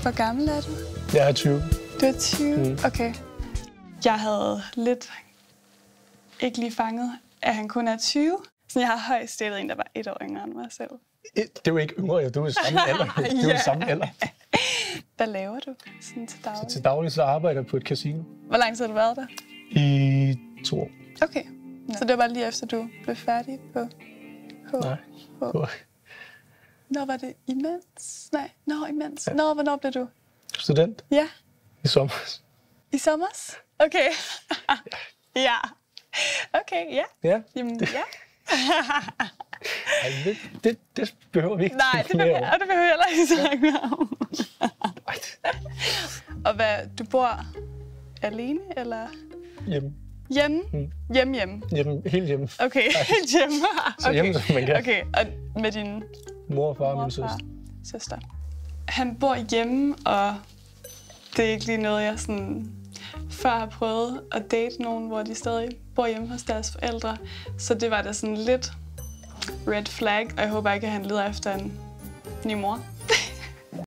Hvor gammel er du? Jeg er 20. Du er 20? Okay. Jeg havde lidt ikke lige fanget, at han kun er 20. Så jeg har højst datet en, der var 1 år yngre end mig selv. Det er jo ikke yngre, du er samme alder. Du er samme alder. Hvad laver du sådan til daglig? Til daglig så arbejder jeg på et casino. Hvor lang tid har du været der? I 2 år. Okay. Ja. Så det var lige efter, du blev færdig på H? Nej. Når var det imens? Nej, imens. Ja. Hvornår blev du? Student? Ja. I sommer. I sommers? Okay. Ja. Okay, ja. Ja. Jamen, ja. Ej, det behøver vi ikke. Nej, det behøver jeg heller ikke snakke om. Og du bor alene, eller? Hjemme. Hjemme? Hjemme? Helt hjemme. Okay, helt hjemme. Så hjemme, som man kan. Okay, og med din mor og far og min søster. Han bor hjemme, og det er ikke lige noget, jeg sådan før har prøvet at date nogen, hvor de stadig bor hjemme hos deres forældre. Så det var da sådan lidt red flag, og jeg håber ikke, at han leder efter en ny mor.